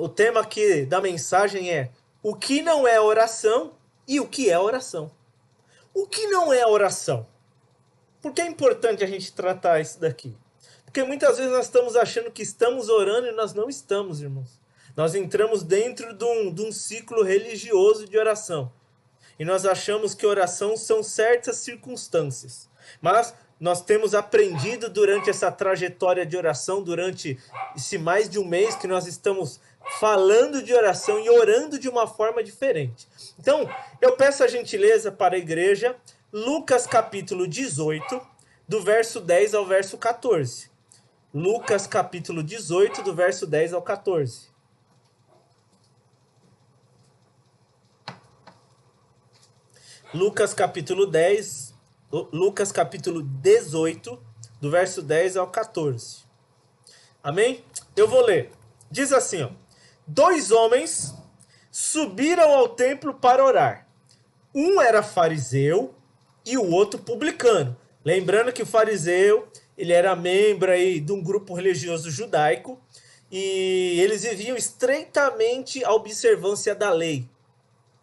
O tema aqui da mensagem é o que não é oração e o que é oração. O que não é oração? Por que é importante a gente tratar isso daqui? Porque muitas vezes nós estamos achando que estamos orando e nós não estamos, irmãos. Nós entramos dentro de um ciclo religioso de oração. E nós achamos que oração são certas circunstâncias. Mas nós temos aprendido durante essa trajetória de oração, durante esse mais de um mês que nós estamos falando de oração e orando de uma forma diferente. Então, eu peço a gentileza para a igreja, Lucas capítulo 18, do verso 10 ao verso 14. Lucas capítulo 18, do verso 10 ao 14. Lucas capítulo 18, do verso 10 ao 14. Amém? Eu vou ler. Diz assim, ó: 2 homens subiram ao templo para orar. Um era fariseu e o outro publicano. Lembrando que o fariseu, ele era membro aí de um grupo religioso judaico e eles viviam estreitamente a observância da lei,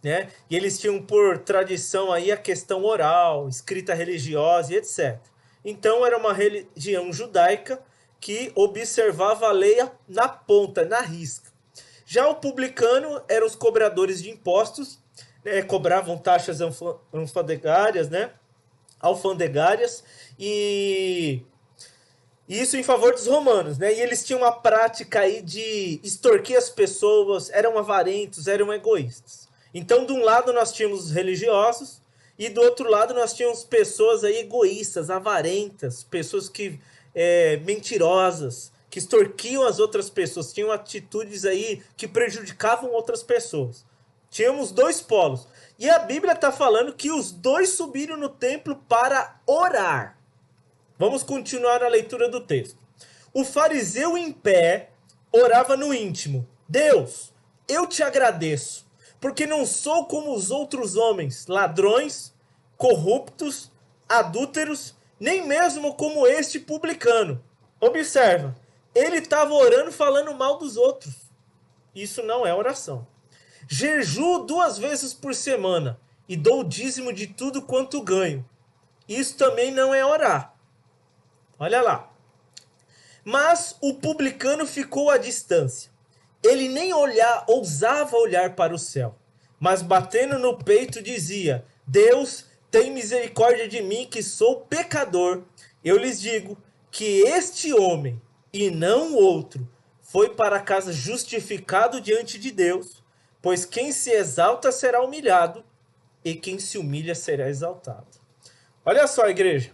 né? E eles tinham por tradição aí a questão oral, escrita religiosa e etc. Então era uma religião judaica que observava a lei na ponta, na risca. Já o publicano eram os cobradores de impostos, né? Cobravam taxas alfandegárias, né? Alfandegárias, e isso em favor dos romanos, né? E eles tinham uma prática aí de extorquir as pessoas, eram avarentos, eram egoístas. Então, de um lado nós tínhamos os religiosos e do outro lado nós tínhamos pessoas aí egoístas, avarentas, pessoas que mentirosas, que extorquiam as outras pessoas, tinham atitudes aí que prejudicavam outras pessoas. Tínhamos 2 polos. E a Bíblia está falando que os 2 subiram no templo para orar. Vamos continuar a leitura do texto. O fariseu em pé orava no íntimo: Deus, eu te agradeço, porque não sou como os outros homens, ladrões, corruptos, adúlteros, nem mesmo como este publicano. Observa, ele estava orando falando mal dos outros. Isso não é oração. Jejuo 2 vezes por semana e dou o dízimo de tudo quanto ganho. Isso também não é orar. Olha lá. Mas o publicano ficou à distância. Ele nem ousava olhar para o céu, mas batendo no peito dizia: Deus, tem misericórdia de mim, que sou pecador. Eu lhes digo que este homem, e não o outro, foi para casa justificado diante de Deus, pois quem se exalta será humilhado, e quem se humilha será exaltado. Olha só, igreja.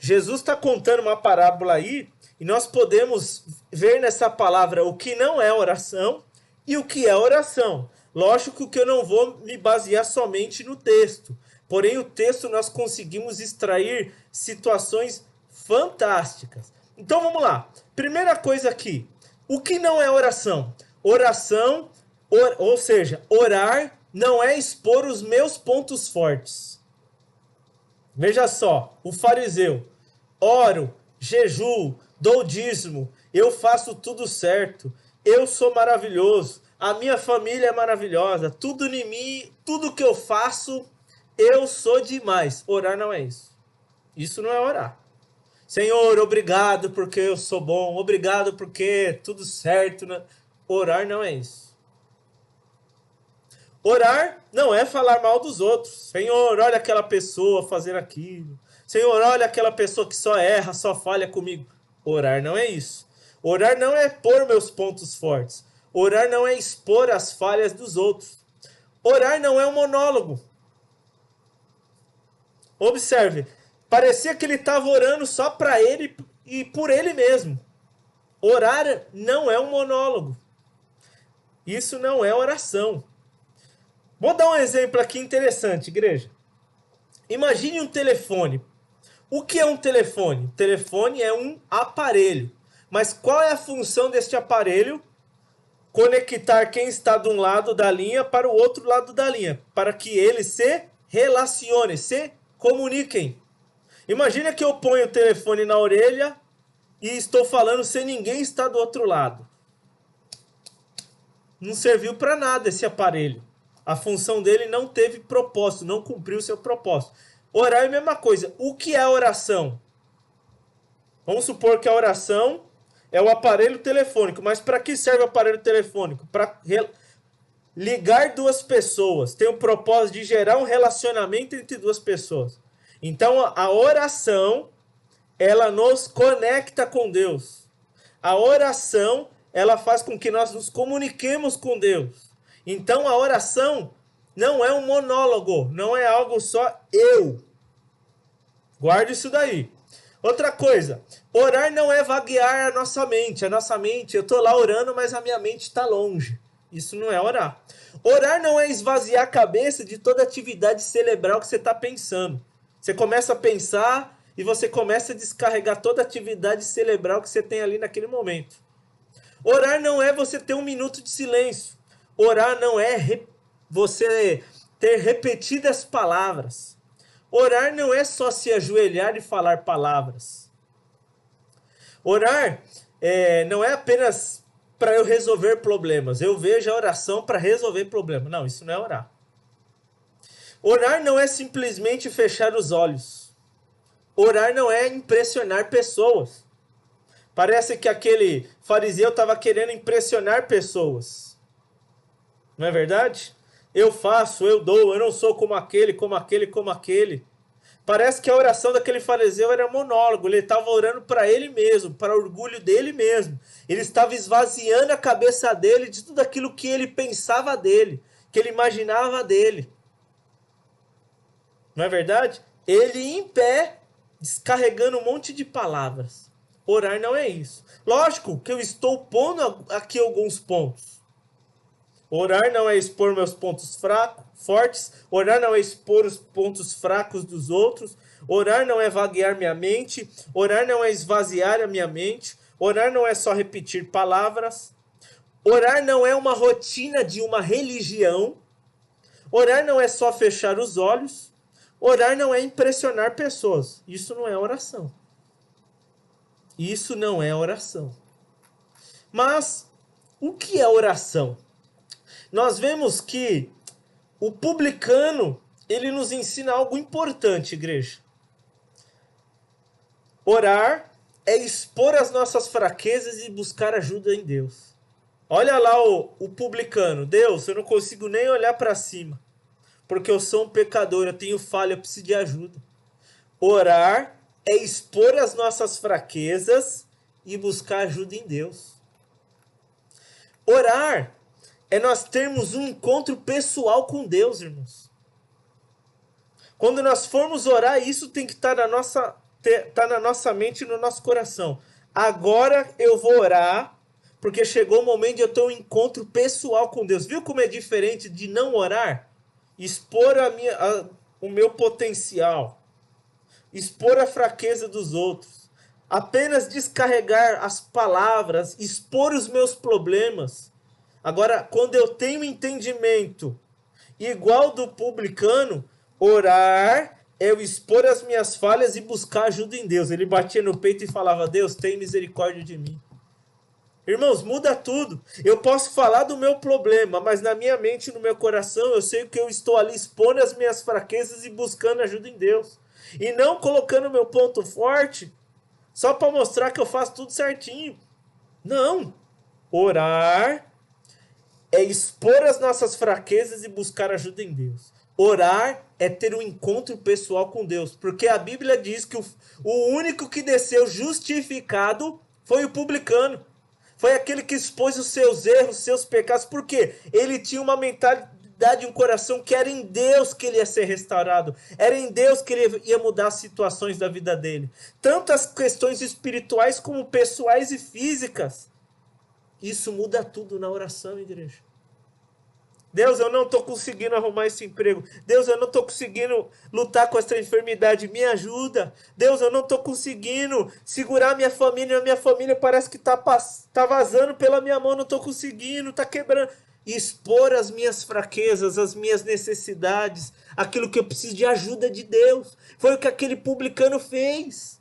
Jesus está contando uma parábola aí, e nós podemos ver nessa palavra o que não é oração e o que é oração. Lógico que eu não vou me basear somente no texto, porém o texto nós conseguimos extrair situações fantásticas. Então vamos lá. Primeira coisa aqui, o que não é oração? Oração, ou seja, orar não é expor os meus pontos fortes. Veja só, o fariseu: oro, jejuo, dou dízimo, eu faço tudo certo, eu sou maravilhoso, a minha família é maravilhosa, tudo em mim, tudo que eu faço, eu sou demais. Orar não é isso. Isso não é orar. Senhor, obrigado porque eu sou bom, obrigado porque tudo certo. Orar não é isso. Orar não é falar mal dos outros. Senhor, olha aquela pessoa fazendo aquilo. Senhor, olha aquela pessoa que só erra, só falha comigo. Orar não é isso. Orar não é pôr meus pontos fortes. Orar não é expor as falhas dos outros. Orar não é um monólogo. Observe, parecia que ele estava orando só para ele e por ele mesmo. Orar não é um monólogo. Isso não é oração. Vou dar um exemplo aqui interessante, igreja. Imagine um telefone. O que é um telefone? O telefone é um aparelho. Mas qual é a função deste aparelho? Conectar quem está de um lado da linha para o outro lado da linha, para que eles se relacionem, se comuniquem. Imagina que eu ponho o telefone na orelha e estou falando sem ninguém estar do outro lado. Não serviu para nada esse aparelho. A função dele não teve propósito, não cumpriu o seu propósito. Orar é a mesma coisa. O que é oração? Vamos supor que a oração é o aparelho telefônico. Mas para que serve o aparelho telefônico? Para ligar duas pessoas. Tem o propósito de gerar um relacionamento entre duas pessoas. Então a oração, ela nos conecta com Deus. A oração, ela faz com que nós nos comuniquemos com Deus. Então a oração não é um monólogo, não é algo só eu. Guarde isso daí. Outra coisa, orar não é vaguear a nossa mente. A nossa mente, eu estou lá orando, mas a minha mente está longe. Isso não é orar. Orar não é esvaziar a cabeça de toda atividade cerebral que você está pensando. Você começa a pensar e você começa a descarregar toda a atividade cerebral que você tem ali naquele momento. Orar não é você ter um minuto de silêncio. Orar não é você ter repetidas palavras. Orar não é só se ajoelhar e falar palavras. Orar não é apenas para eu resolver problemas. Eu vejo a oração para resolver problemas. Não, isso não é orar. Orar não é simplesmente fechar os olhos. Orar não é impressionar pessoas. Parece que aquele fariseu estava querendo impressionar pessoas. Não é verdade? Eu faço, eu dou, eu não sou como aquele, como aquele, como aquele. Parece que a oração daquele fariseu era monólogo. Ele estava orando para ele mesmo, para o orgulho dele mesmo. Ele estava esvaziando a cabeça dele de tudo aquilo que ele pensava dele, que ele imaginava dele. Não é verdade? Ele em pé, descarregando um monte de palavras. Orar não é isso. Lógico que eu estou pondo aqui alguns pontos. Orar não é expor meus pontos fortes. Orar não é expor os pontos fracos dos outros. Orar não é vaguear minha mente. Orar não é esvaziar a minha mente. Orar não é só repetir palavras. Orar não é uma rotina de uma religião. Orar não é só fechar os olhos. Orar não é impressionar pessoas. Isso não é oração. Isso não é oração. Mas o que é oração? Nós vemos que o publicano, ele nos ensina algo importante, igreja. Orar é expor as nossas fraquezas e buscar ajuda em Deus. Olha lá o publicano. Deus, eu não consigo nem olhar para cima, porque eu sou um pecador, eu tenho falha, eu preciso de ajuda. Orar é expor as nossas fraquezas e buscar ajuda em Deus. Orar é nós termos um encontro pessoal com Deus, irmãos. Quando nós formos orar, isso tem que estar na nossa mente e no nosso coração. Agora eu vou orar, porque chegou o momento de eu ter um encontro pessoal com Deus. Viu como é diferente de não orar? Expor o meu potencial. Expor a fraqueza dos outros. Apenas descarregar as palavras, expor os meus problemas. Agora, quando eu tenho entendimento igual do publicano, orar é eu expor as minhas falhas e buscar ajuda em Deus. Ele batia no peito e falava, Deus, tem misericórdia de mim. Irmãos, muda tudo. Eu posso falar do meu problema, mas na minha mente e no meu coração eu sei que eu estou ali expondo as minhas fraquezas e buscando ajuda em Deus. E não colocando meu ponto forte só para mostrar que eu faço tudo certinho. Não. Orar é expor as nossas fraquezas e buscar ajuda em Deus. Orar é ter um encontro pessoal com Deus. Porque a Bíblia diz que o único que desceu justificado foi o publicano. Foi aquele que expôs os seus erros, os seus pecados. Por quê? Ele tinha uma mentalidade, um coração que era em Deus que ele ia ser restaurado. Era em Deus que ele ia mudar as situações da vida dele. Tanto as questões espirituais como pessoais e físicas. Isso muda tudo na oração, igreja. Deus, eu não estou conseguindo arrumar esse emprego. Deus, eu não estou conseguindo lutar com essa enfermidade. Me ajuda. Deus, eu não estou conseguindo segurar minha família. Minha família parece que está vazando pela minha mão. Não estou conseguindo, está quebrando. Expor as minhas fraquezas, as minhas necessidades, aquilo que eu preciso de ajuda de Deus. Foi o que aquele publicano fez.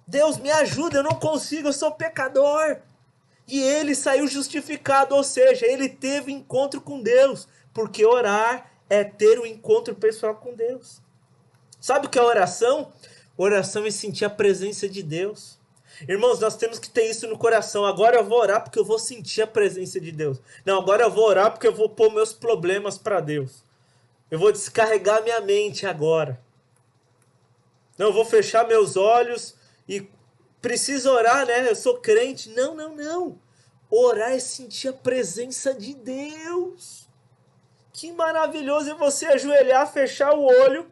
Deus, me ajuda, eu não consigo, eu sou pecador. E ele saiu justificado, ou seja, ele teve encontro com Deus, porque orar é ter um encontro pessoal com Deus. Sabe o que é oração? Oração é sentir a presença de Deus. Irmãos, nós temos que ter isso no coração. Agora eu vou orar porque eu vou sentir a presença de Deus. Não, agora eu vou orar porque eu vou pôr meus problemas para Deus. Eu vou descarregar minha mente agora. Não, eu vou fechar meus olhos e preciso orar, né? Eu sou crente. Não, não, não. Orar é sentir a presença de Deus. Que maravilhoso é você ajoelhar, fechar o olho.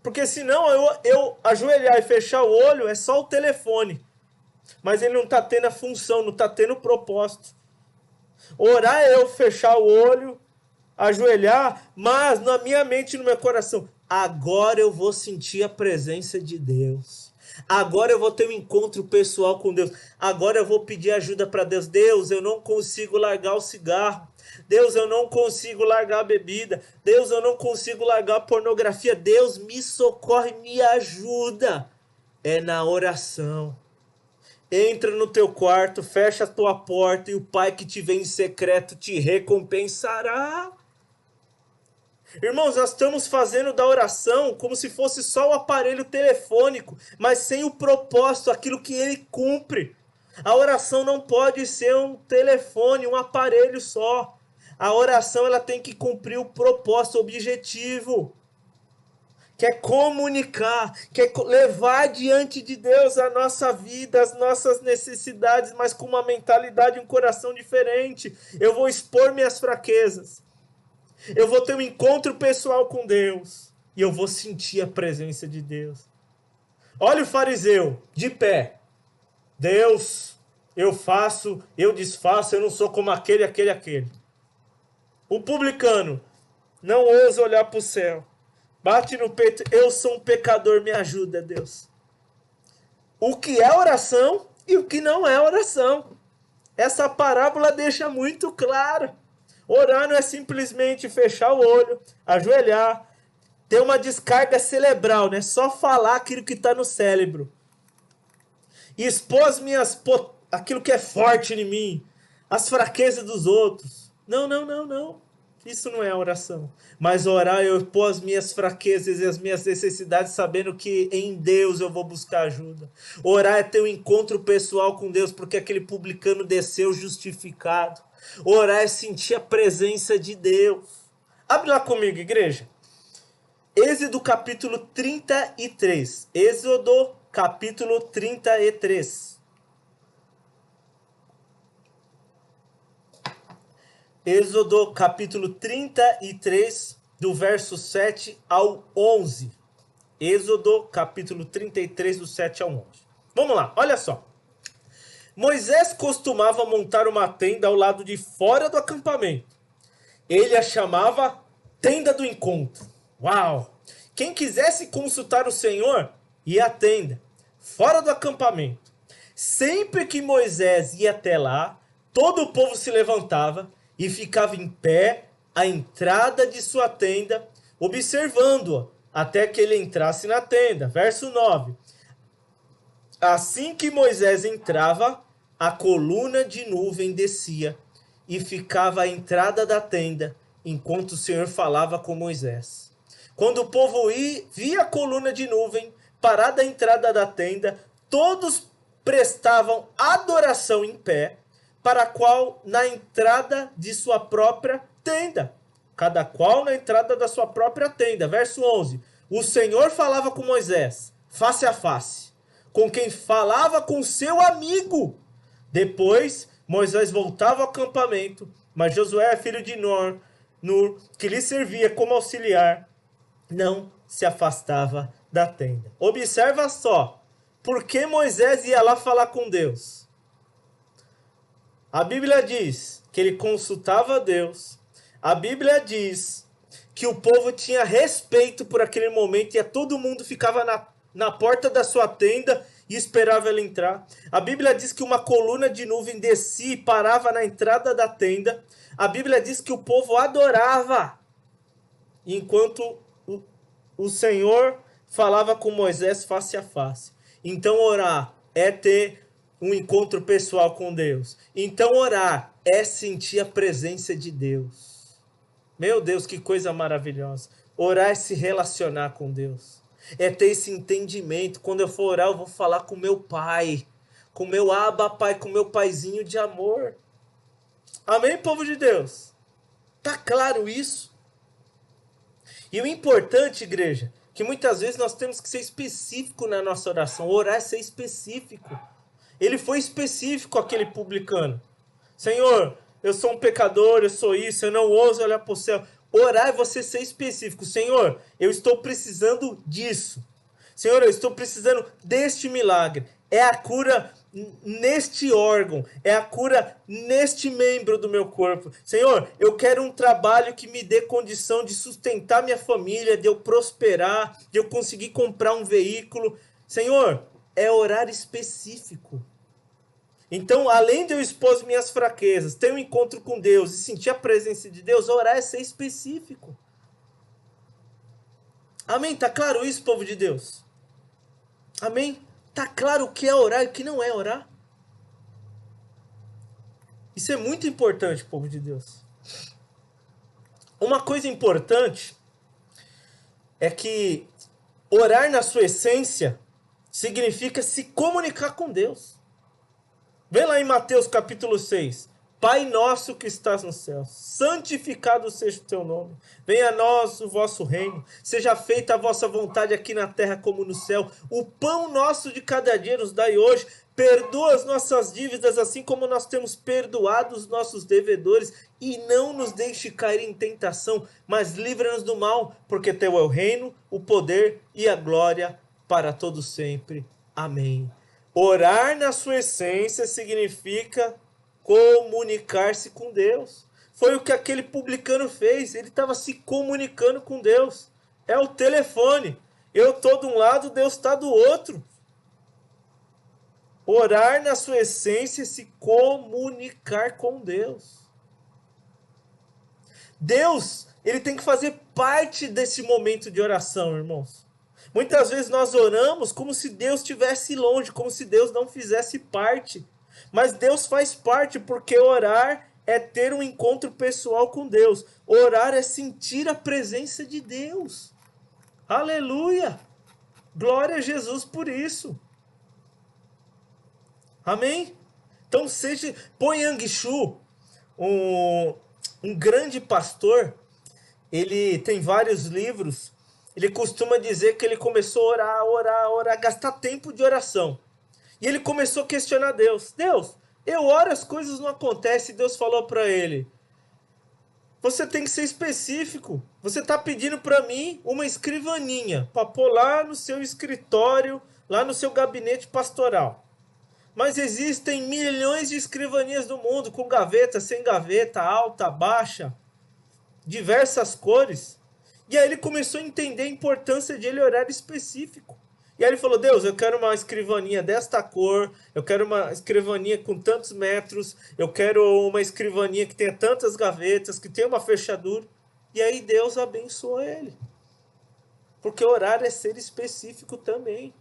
Porque senão eu ajoelhar e fechar o olho é só o telefone. Mas ele não está tendo a função, não está tendo o propósito. Orar é eu fechar o olho, ajoelhar, mas na minha mente e no meu coração, agora eu vou sentir a presença de Deus. Agora eu vou ter um encontro pessoal com Deus. Agora eu vou pedir ajuda para Deus. Deus, eu não consigo largar o cigarro. Deus, eu não consigo largar a bebida. Deus, eu não consigo largar a pornografia. Deus, me socorre, me ajuda. É na oração. Entra no teu quarto, fecha a tua porta e o Pai que te vê em secreto te recompensará. Irmãos, nós estamos fazendo da oração como se fosse só o aparelho telefônico, mas sem o propósito, aquilo que ele cumpre. A oração não pode ser um telefone, um aparelho só. A oração ela tem que cumprir o propósito, o objetivo. Quer comunicar, quer levar diante de Deus a nossa vida, as nossas necessidades, mas com uma mentalidade, um coração diferente. Eu vou expor minhas fraquezas. Eu vou ter um encontro pessoal com Deus. E eu vou sentir a presença de Deus. Olha o fariseu, de pé. Deus, eu faço, eu desfaço, eu não sou como aquele. O publicano não ousa olhar para o céu. Bate no peito, eu sou um pecador, me ajuda, Deus. O que é oração e o que não é oração. Essa parábola deixa muito claro. Orar não é simplesmente fechar o olho, ajoelhar, ter uma descarga cerebral, né? Só falar aquilo que está no cérebro. E expor aquilo que é forte em mim, as fraquezas dos outros. Não. Isso não é oração. Mas orar, eu expor as minhas fraquezas e as minhas necessidades, sabendo que em Deus eu vou buscar ajuda. Orar é ter um encontro pessoal com Deus, porque aquele publicano desceu justificado. Orar é sentir a presença de Deus. Abre lá comigo, igreja. Êxodo capítulo 33. Êxodo capítulo 33. Êxodo capítulo 33, do verso 7 ao 11. Êxodo capítulo 33, do 7 ao 11. Vamos lá, olha só. Moisés costumava montar uma tenda ao lado de fora do acampamento. Ele a chamava tenda do encontro. Uau! Quem quisesse consultar o Senhor, ia à tenda, fora do acampamento. Sempre que Moisés ia até lá, todo o povo se levantava e ficava em pé à entrada de sua tenda, observando-o até que ele entrasse na tenda. Verso 9. Assim que Moisés entrava, a coluna de nuvem descia e ficava à entrada da tenda, enquanto o Senhor falava com Moisés. Quando o povo via a coluna de nuvem parada à entrada da tenda, todos prestavam adoração em pé, para qual na entrada de sua própria tenda. Cada qual na entrada da sua própria tenda. Verso 11. O Senhor falava com Moisés, face a face, com quem falava com seu amigo. Depois, Moisés voltava ao acampamento, mas Josué, filho de Nur, que lhe servia como auxiliar, não se afastava da tenda. Observa só, por que Moisés ia lá falar com Deus? A Bíblia diz que ele consultava a Deus. A Bíblia diz que o povo tinha respeito por aquele momento e todo mundo ficava na porta da sua tenda e esperava ele entrar. A Bíblia diz que uma coluna de nuvem descia e parava na entrada da tenda. A Bíblia diz que o povo adorava, enquanto o Senhor falava com Moisés face a face. Então orar é ter um encontro pessoal com Deus. Então orar é sentir a presença de Deus. Meu Deus, que coisa maravilhosa. Orar é se relacionar com Deus. É ter esse entendimento. Quando eu for orar, eu vou falar com meu pai. Com meu Abba Pai, com meu paizinho de amor. Amém, povo de Deus? Tá claro isso? E o importante, igreja, que muitas vezes nós temos que ser específico na nossa oração. Orar é ser específico. Ele foi específico, aquele publicano. Senhor, eu sou um pecador, eu sou isso, eu não ouso olhar para o céu. Orar é você ser específico. Senhor, eu estou precisando disso. Senhor, eu estou precisando deste milagre. É a cura neste órgão, é a cura neste membro do meu corpo. Senhor, eu quero um trabalho que me dê condição de sustentar minha família, de eu prosperar, de eu conseguir comprar um veículo. Senhor, é orar específico. Então, além de eu expor minhas fraquezas, ter um encontro com Deus e sentir a presença de Deus, orar é ser específico. Amém? Tá claro isso, povo de Deus? Amém? Tá claro o que é orar e o que não é orar? Isso é muito importante, povo de Deus. Uma coisa importante é que orar na sua essência significa se comunicar com Deus. Vem lá em Mateus capítulo 6. Pai nosso que estás no céu, santificado seja o teu nome. Venha a nós o vosso reino. Seja feita a vossa vontade aqui na terra como no céu. O pão nosso de cada dia nos dai hoje. Perdoa as nossas dívidas, assim como nós temos perdoado os nossos devedores. E não nos deixe cair em tentação, mas livra-nos do mal, porque teu é o reino, o poder e a glória para todo sempre. Amém. Orar na sua essência significa comunicar-se com Deus. Foi o que aquele publicano fez. Ele estava se comunicando com Deus. É o telefone. Eu estou de um lado, Deus está do outro. Orar na sua essência é se comunicar com Deus. Deus, ele tem que fazer parte desse momento de oração, irmãos. Muitas vezes nós oramos como se Deus estivesse longe, como se Deus não fizesse parte. Mas Deus faz parte, porque orar é ter um encontro pessoal com Deus. Orar é sentir a presença de Deus. Aleluia! Glória a Jesus por isso. Amém? Então Pô Yang Shu, um grande pastor, ele tem vários livros. Ele costuma dizer que ele começou a orar, gastar tempo de oração. E ele começou a questionar Deus. Deus, eu oro, as coisas não acontecem. Deus falou para ele, você tem que ser específico. Você está pedindo para mim uma escrivaninha para pôr lá no seu escritório, lá no seu gabinete pastoral. Mas existem milhões de escrivanias no mundo, com gaveta, sem gaveta, alta, baixa, diversas cores. E aí ele começou a entender a importância de ele orar específico. E aí ele falou, Deus, eu quero uma escrivaninha desta cor, eu quero uma escrivaninha com tantos metros, eu quero uma escrivaninha que tenha tantas gavetas, que tenha uma fechadura. E aí Deus abençoou ele. Porque orar é ser específico também.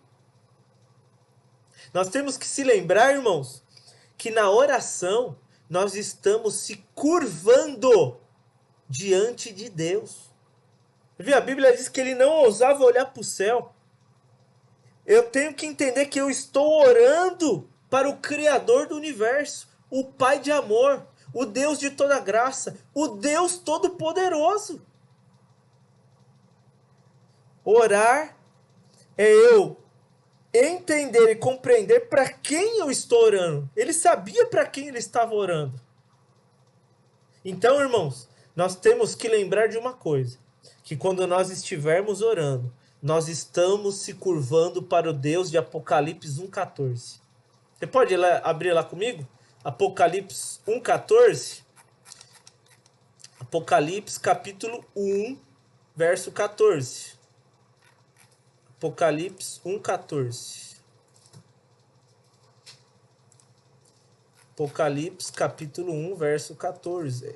Nós temos que se lembrar, irmãos, que na oração nós estamos se curvando diante de Deus. A Bíblia diz que ele não ousava olhar para o céu. Eu tenho que entender que eu estou orando para o Criador do universo, o Pai de amor, o Deus de toda graça, o Deus Todo-Poderoso. Orar é eu entender e compreender para quem eu estou orando. Ele sabia para quem ele estava orando. Então, irmãos, nós temos que lembrar de uma coisa, que quando nós estivermos orando, nós estamos se curvando para o Deus de Apocalipse 1,14. Você pode abrir lá comigo? Apocalipse 1,14. Apocalipse capítulo 1, verso 14. Apocalipse 1,14. Apocalipse capítulo 1, verso 14.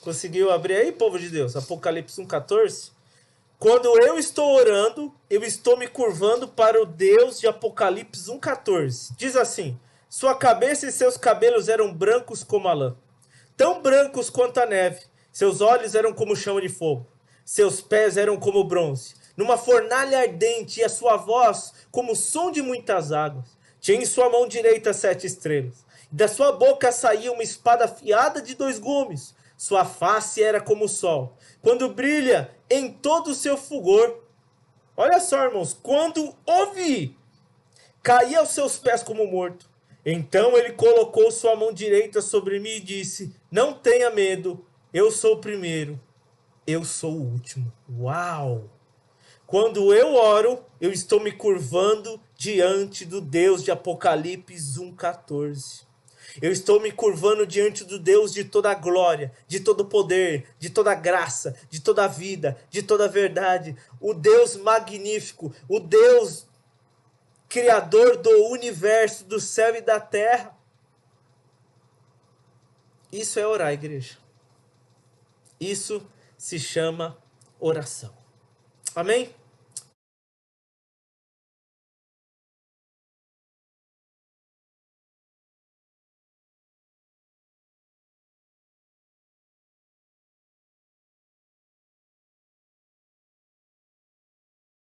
Conseguiu abrir aí, povo de Deus? Apocalipse 1,14. Quando eu estou orando, eu estou me curvando para o Deus de Apocalipse 1,14. Diz assim: sua cabeça e seus cabelos eram brancos como a lã, tão brancos quanto a neve. Seus olhos eram como chama de fogo, seus pés eram como bronze, numa fornalha ardente, e a sua voz como o som de muitas águas. Tinha em sua mão direita 7 estrelas, e da sua boca saía uma espada afiada de 2 gumes. Sua face era como o sol, quando brilha em todo o seu fulgor. Olha só, irmãos, quando ouvi, caí aos seus pés como morto. Então ele colocou sua mão direita sobre mim e disse: não tenha medo, eu sou o primeiro, eu sou o último. Uau! Quando eu oro, eu estou me curvando diante do Deus de Apocalipse 1,14. Eu estou me curvando diante do Deus de toda a glória, de todo poder, de toda graça, de toda vida, de toda verdade. O Deus magnífico, o Deus Criador do universo, do céu e da terra. Isso é orar, igreja. Isso se chama oração. Amém?